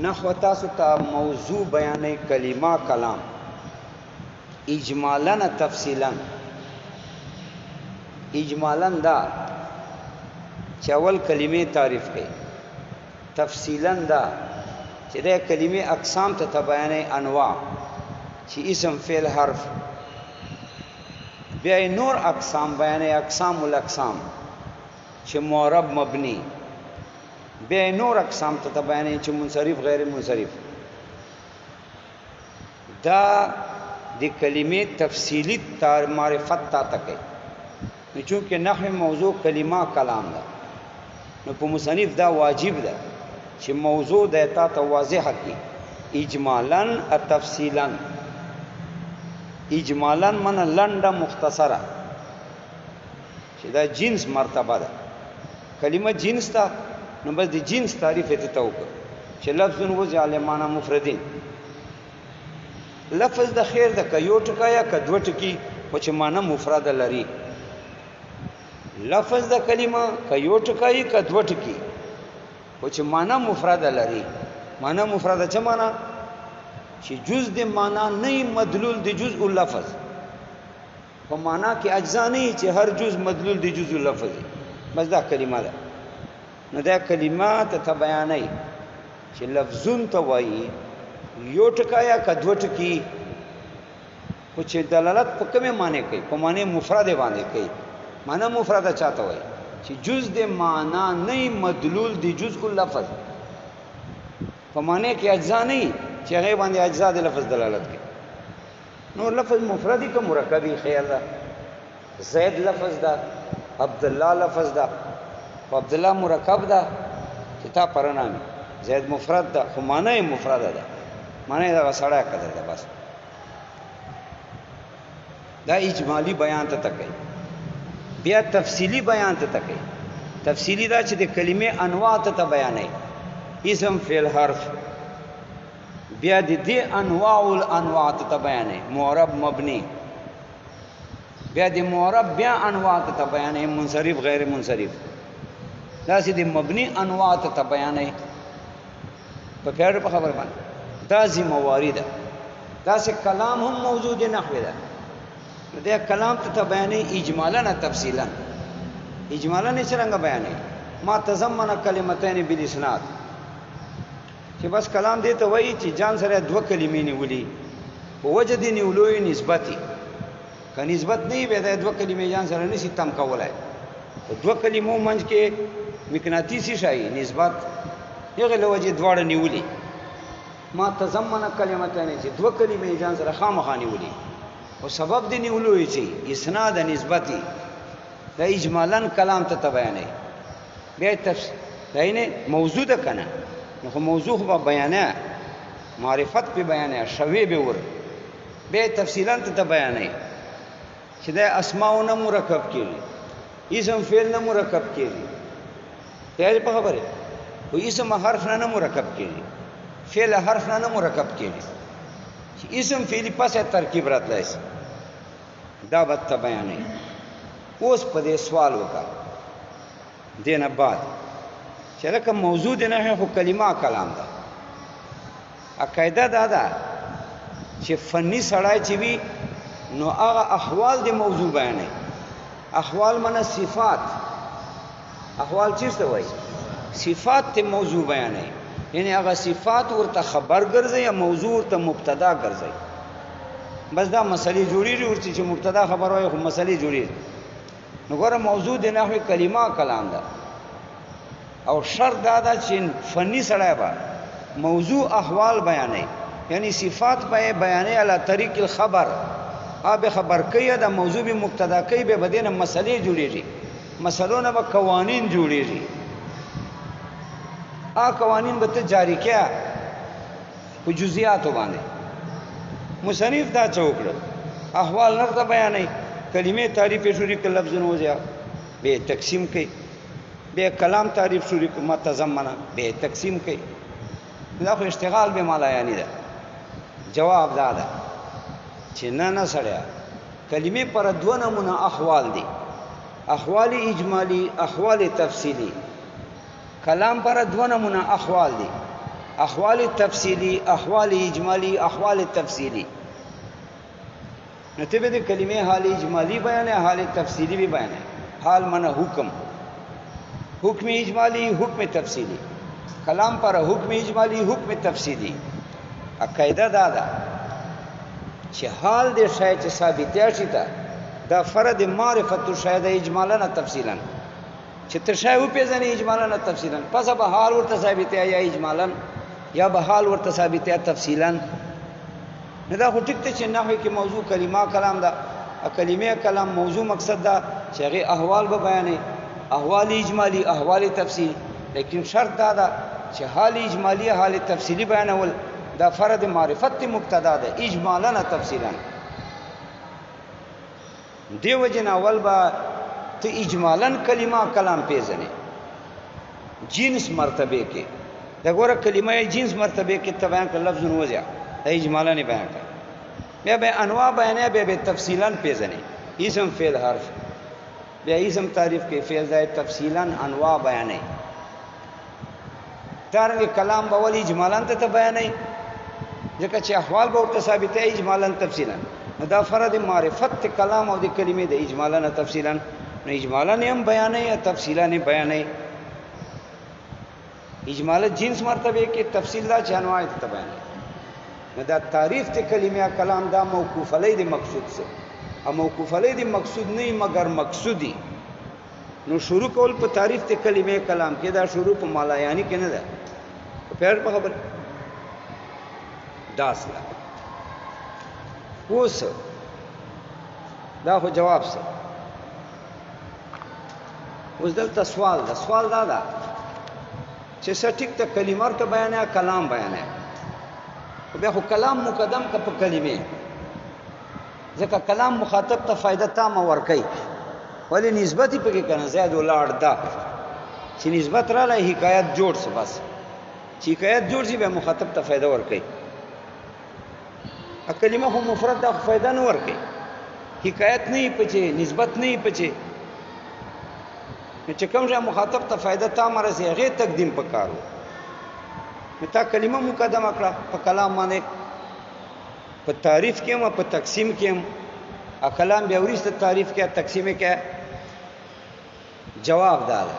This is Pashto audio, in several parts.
نحو تاسو ته موضوع بیانې کلمه کلام اجمالا تفصیلا. اجمالا دا چې اول کلمې تعریف کړي، تفصیلا دا چې د کلمې اقسام ته بیانې انواع چې اسم فعل حرف، بیا نور اقسام بیانې اقسام الاقسام چې معرب مبني، بیا نور اقسام ته بیانې چې منصرف غیر منصرف. دا د کلمې تفصیلی معرفت تا تکي نو چونکه نحو موضوع کلمه کلام ده نو په مصنف دا واجب ده چې موضوع د تا ته واضح کړي اجمالا او تفصیلا. اجمالا من لنډه مختصره چې دا جنس مرتبه ده. کلمه جنس تا نو بس د جنس تعریف ته وکړه چې لفظ وضع علمانه مفردین، لفظ د خیر د کيو ټکا یا کدو ټکی او چې معنا مفرد لري. لفظ د کلمه کيو ټکای کدو ټکی او چې معنا مفرد لري. معنا مفرد څه معنا؟ چې جز د معنا نه مدلول د جزء اللفظ، په معنا کې اجزا نه چې هر جز مدلول د جزء اللفظ. بس دا کلمه ده. نو دا کلمات ته بیانې چې لفظون ته وایي یو ټکا یا کدو ټکی خو چې دلالت په کومه معنی کوي، په معنی مفرد باندې کوي. معنی مفرد چاته وایي چې جز د معنا نه مدلول د جزء اللفظ، په معنی کې اجزا نه چې هغه باندې اجزا د لفظ دلالت کوي. نو لفظ مفردی که مرکبی خیر ده. زید لفظ ده، عبد الله لفظ ده، عبد الله مرکب ده چې تا پرنامي. زید مفرد ده خو معنی مفرد ده، معنی دا سړی قدر ده. بس دا اجمالی بیان ته تکي. بیا تفصیلی بیان ته تکي. تفصیلی دا چې د کلمې انواع ته بیانې اسم فعل حرف، بیا د دې انواع الانواع ته بیانې معرب مبني، بیا د معرب بیا انواع ته بیانې منصرف غیر منصرف. دا چې د مبني انواع ته بیانې په پیاده په خبر باندې دا ذمہواری ده. دا چې کلام هم موجود نحو ده. دا کلام ته بیانې اجمالا تفصیلا. اجمالا څنګه بیانې؟ ما تضمن کلمتين بالاسناد، چې بس کلام دې ته وایي چې جان سره دوه کلمې نیولې په وجه دې نیولوي نسبتي، که نسبت نه وي دا دوه کلمې جان سره نشي تم کولای. په دوه کلمو منځ کې مقناطیسي شای نسبت یغه له وجه دواړه نیولې. ما تضمن کلمتين چې دوه کلمې جان سره خامخا نیولې او سبب دې نیولوي چې اسناد نسبتي. دا اجمالا کلام ته بیانې. بیا تفصیل دا موضوع ده کنه، نو خو موضوع خو بیانې معرفت په بیانې شوي به ور. بیا تفصیلا ته بیانې چې دا اسماءونه مرکب کړي، اسم فعل نه مرکب کړي. ته په خبره او اسم حرف نه مرکب کړي، فعل حرف نه مرکب کړي چې اسم فعل پسې ترکیب راتلای شي. دا به ته بیانې. اوس په دې سوال وکړه دینه بعد چې لکه موضوع نه خو کلمه کلام ده. عقیده دا ده چې فنی سړی چې وي نو هغه احوال د موضوع بیانې. احوال معنی صفات. احوال چیرته وایي؟ صفات ته موضوع بیانې. یعنی هغه صفات ورته خبر ګرځي یا موضوع ورته مبتدا ګرځي. بس دا مسلې جوړیږي ورته چې مبتدا خبر وایي خو مسلې جوړیږي. نو ګوره موضوع د نحو کلمه کلام ده. او شرط دا ده چې فنی سړی به موضوع احوال بیانې، یعنی صفات به بیانې علی طریق الخبر. آب خبر کوي دا موضوع به مبتدا کوي به بدینه مسلې جوړیږي. مسلونه به قوانین جوړیږي. قوانین به ته جاری کیا په جزئیاتو باندې. مصنف دا چوکړه احوال نرته بیانې. کلمې تعریف شروع کړه لفظونه وځي به تقسیم کوي. به کلام تعریف شروع کړه متضمنه به تقسیم کوي. دا خو اشتغال به مالا یعنی ده. جواب دا ده چې نه سړیا کلمې پر دوه نمونه احوال دي، احوال اجمالی، احوال تفصیلی. کلام پر دوه نمونه احوال دي، احوال تفصیلی، احوال اجمالی، احوال تفصیلی. نو ته به د کلمې حال اجمالی بیانې، حال تفصیلی بھی بیانې. حال معنی حکم، حکم اجمالی، حکم تفصیلی. کلام پر حکم اجمالی، حکم تفصیلی. قاعده دا ده چې حال دې شای چې ثابته شي دا فرد معرفت شاید اجمالا نه تفصیلا، چې ته شای او پیژنې اجمالا نه تفصیلا، پس به حال ورته ثابته یا اجمالا یا به حال ورته ثابته تفصیلا. نه دا خو ټیک ته چې نحوی کې موضوع کلمه کلام ده، کلمه کلام موضوع مقصد ده چې هغه احوال به بیانې، احوال اجمالی، احوال تفصیلی. لیکن شرط دا ده چې حال اجمالی، حال تفصیلی بیانول دا فرد معرفت مبتدا ده، اجمالا نه تفصیلا. دیو جن اول با ته اجمالا کلمه کلام پیژنې جنس مرتبه کې. دا ګوره کلمه جنس مرتبه کې ته بیان کړ لفظ وځه اجمالا نه بیان کړ، بیا به انواع بیانې، بیا به تفصیلا پیژنې. اسم فعل حرف، بیا اسم تعریف کې فعل ځای تفصیلا انواع بیانې. دارنګه کلام به ول اجمالا ته بیانې، ځکه چې احوال به ورته ثابته اجمالا تفصیلا. دا فرد معرفت کلام او د کلمې د اجمالا نه تفصیلا. نو اجمالا نه هم بیانې یا تفصیلا نه بیانې. اجمالا جنس مرتبه کې تفصیل دا چې انواع ته بیانې. نو دا تعریف ته کلمه کلام دا موقوف علی د مقصود سے، او موقوف علی د مقصود نه مگر مقصودی. نو شروع کول په تعریف ته کلمه کلام کې دا شروع په مالا یعنی کې نه ده. پیر په خبر داس لا اوس دا خو جواب سه. اوس دلته سوال دا ده چې سټیک ته کلمه ته بیانې، کلام بیانې. بیا خو کلام مقدم کا په کلمه، ځکه کلام مخاطب ته فائدہ تامه ورکي، ولی نسبت په کې کنه زید ولاړ دا چې نسبت را لای حکایت جوړ سه، بس چې حکایت جوړ شي به مخاطب ته فائدہ ورکي. ا کلمه خو مفرد دا فائدہ نه ورکي، حکایت نه پچې، نسبت نه پچې. چې کوم ځای مخاطب ته فائدہ تامه رسي هغه تقدیم پکارو. متا کلمه مقدمه کړه په کلام باندې، په تعریف کې هم په تقسیم کې هم. ا کلام بیا ورسته تعریف کې تقسیم کې. جواب دا ده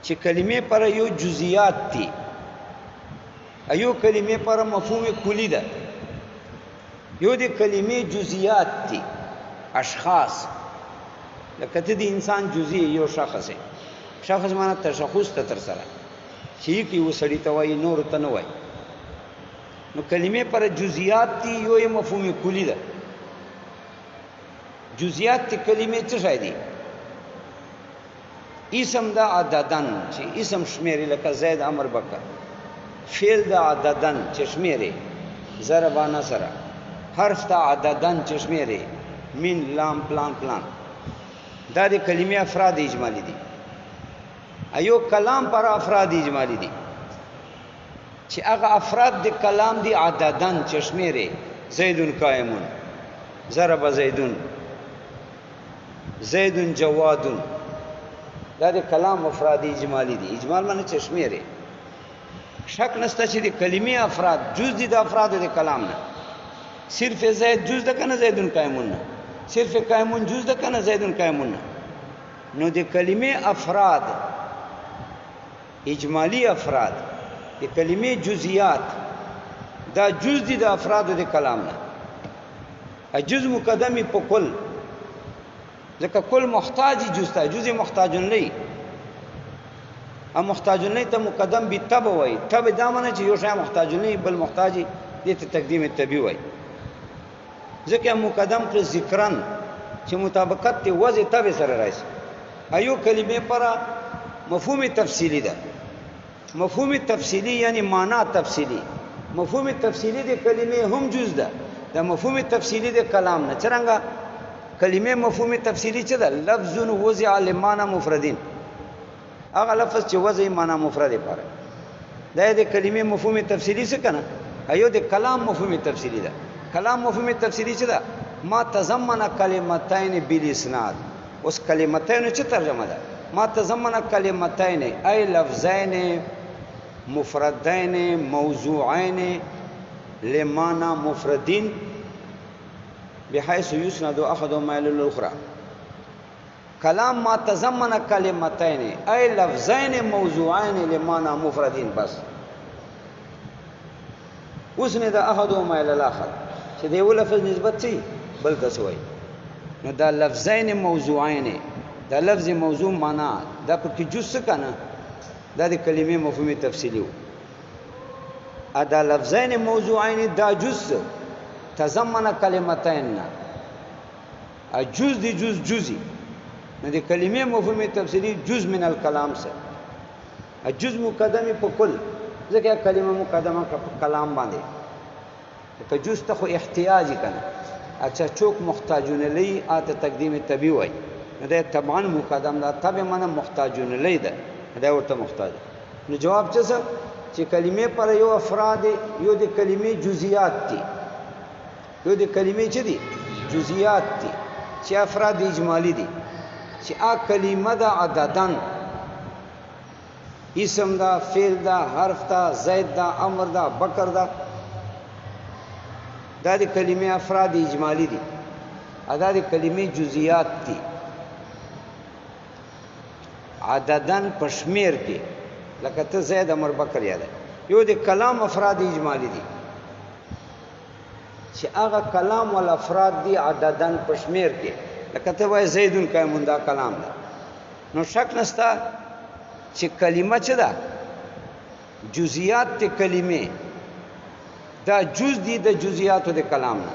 چې کلمې پر یو جزئیات دي، ایو کلمې پر مفهوم کلی ده. یو د کلمې جزئیات دي، اشخاص. لکه ته د انسان جزئی یو شخص، شخص معنی تشخص ته تر سره چې کی وسړی ته وای نور ته نه وای. نو کلمې پر جزئیات دي، یو مفهوم کلی ده. جزئیات تی کلمې څه شای دي؟ اسم دا عددن چې اسم شمیرې، لکه زید امر بکر. فعل دا عددن چې شمیرې، ضربانه سره. حرف دا عددن چې شمیرې، من لام پلان پلان. دا د کلمې افراد اجمالی دي. ایو کلام پر افراد اجمالی دي چې هغه افراد د کلام دی عددن چې شمیرې، زیدون قائمون، ضرب زیدون، زیدون جوادون. دا د کلام افراد اجمالی دي. اجمال معنی چې شمیرې. شک نشته چې د کلمې افراد جز دي د افراد د کلام نه. صرف زید جز ده کنه زیدون قائمون نه، صرف قائمون جز ده کنه زیدون قائمون نه. نو د کلمې افراد اجمالی افراد، د کلمې جزئیات دا جز دي د افراد د کلام نه. جز مقدمی په کل، ځکه کل محتاجی جز ته، جز محتاجن نه. ا محتاجن نه ته مقدم به تب وای. تب دا معنی چې یو شی محتاجن نه بل محتاجی دې ته تقدیم تبی وای. ځکه مقدم پر ذکرن چې مطابقت ته وځي تب سره راځي. ایو کلمې پر مفهوم تفصیلی ده. مفهوم تفصیلی یعنی معنا تفصیلی. مفهوم تفصیلی د کلمې هم جز ده. دا مفهوم تفصیلی د کلام نه څنګه کلمه مفهوم تفصیلی څه ده؟ لفظ وضع لمعنى مفردین. هغه لفظ چې وضع معنا مفرد لپاره دا د کلمې مفهوم تفصیلی څه کنه. ایو د کلام مفهوم تفصیلی ده. کلام مفهوم تفصیلی څه ده؟ ما تضمن کلمتین بالاسناد. اوس کلمتین څه ترجمه ده؟ ما تضمن کلمتین ای لفظین مفردین موضوعین لمعنى مفردین بحيث يسند احدهما الى الاخرى. کلام ما تضمن کلمتین ای لفظین موضوعین لمعنى مفردین. بس اسند احدهما الى الاخر چې دی ول لفظ نسبت شي بل څه وایي. نو دا لفظین موضوعین دا لفظ موضوع معنا دا په جز څه کنه دا د کلمې مفهومي تفصیلی وو. دا لفظین موضوعین دا جز تضمن کلمتین نه جز دی جز جزئی نو د کلمې مفهومي تفصیلی جز من الکلام سره جز مقدمه په کل ځکه کلمه مقدمه په کلام باندې په جز ته خو احتیاجی کنه. اچھا چوک محتاجون لی آت تقدیم طبی وای نو دا طبعا مقدم دا طبع معنی محتاجون لی ده دا ورته محتاج. نو جواب څه چې کلمې پر یو افراد یو د کلمې جزئیات دي یو د کلمې چې دي جزئیات دي چې افراد اجمالی دي چې ا کلمه دا عددن اسم دا فعل دا حرف دا زید دا امر دا بکر دا دا د کلمې افراد اجمالی دي ادا د کلمې جزئیات دي عددن پشمیر کې لکه ته زید امر بکر یاد یو د کلام افراد اجمالی دي چې هغه کلام ول افراد دي عددن پشمیر کې لکه ته وای زیدون قائمون دا کلام ده. نو شک نستا چې کلمه چه ده جزئیات ته کلمه دا جز دي د جزئیاتو د کلام نه.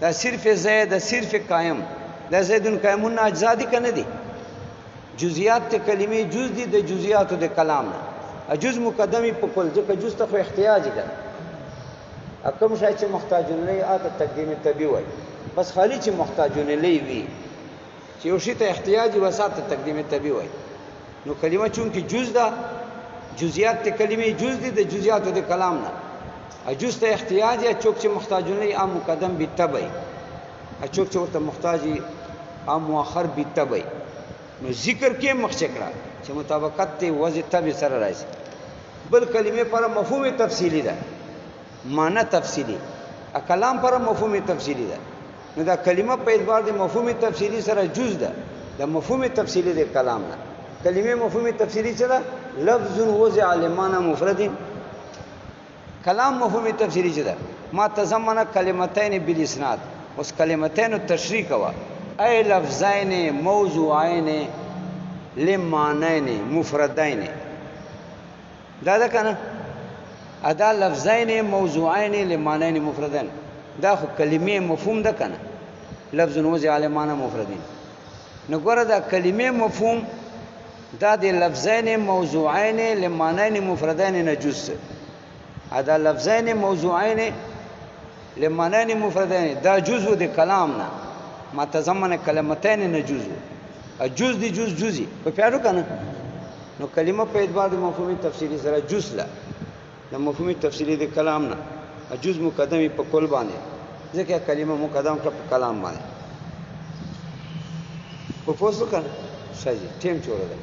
دا صرف زید صرف قائم دا زیدون قائمون اجزا دي کنه دي جزئیات ته کلمه جز دي د جزئیاتو د کلام نه. جز مقدمه په کل ځکه جز ته خو احتیاج ده اکم شای چې محتاجون لی آت تقدیم طبی وای بس خالی چې محتاجون لی وی چې یو شی ته احتیاج وسات تقدیم طبی وای. نو کلمه چون کې جز ده جزئیات ته کلمه جز دي د جزئیاتو د کلام نه. جز ته احتیاج یا چوک چې محتاجون لی ام مقدم بالتبع چوک چې ورته محتاجی ام مؤخر بالتبع. نو ذکر کې مخچکړه چې مطابقت ته وضع تبع سره راځي. بل کلمه پر مفهوم تفصیلی ده معنی تفصیلی کلام پر مفهوم تفصیلی ده. نو دا کلمه په اعتبار د مفهوم تفصیلی سره جز ده د مفهوم تفصیلی د کلام نه. کلمه مفهوم تفصیلی سره لفظ وضع لمعنى مفرد. کلام مفهوم تفصیلی ده ما تضمن کلمتین بالاسناد. اوس کلمتین تشریح کوا ای لفظین موضوعین لمعنین مفردین دا ده کنه ادا لفظین موضوعین لمعنین مفردین دا خو کلمې مفهوم ده کنه لفظ وضع لمعنى مفردین. نو ګوره دا کلمې مفهوم دا د لفظین موضوعین لمعنین مفردین نه جز ادا لفظین موضوعین لمعنین مفردین دا جزء د کلام نه ما تضمن کلمتین نه جز دی جز جزئی په پیارو کنه. نو کلمه په اعتبار د مفهومي تفصیلی سره جز لا د مفهومي تفصیلی د کلام نه جز مقدمه په کل باندې ځکه کلمه مقدم کړه په کلام باندې په پوسو کنه شاجي ټیم جوړه ده.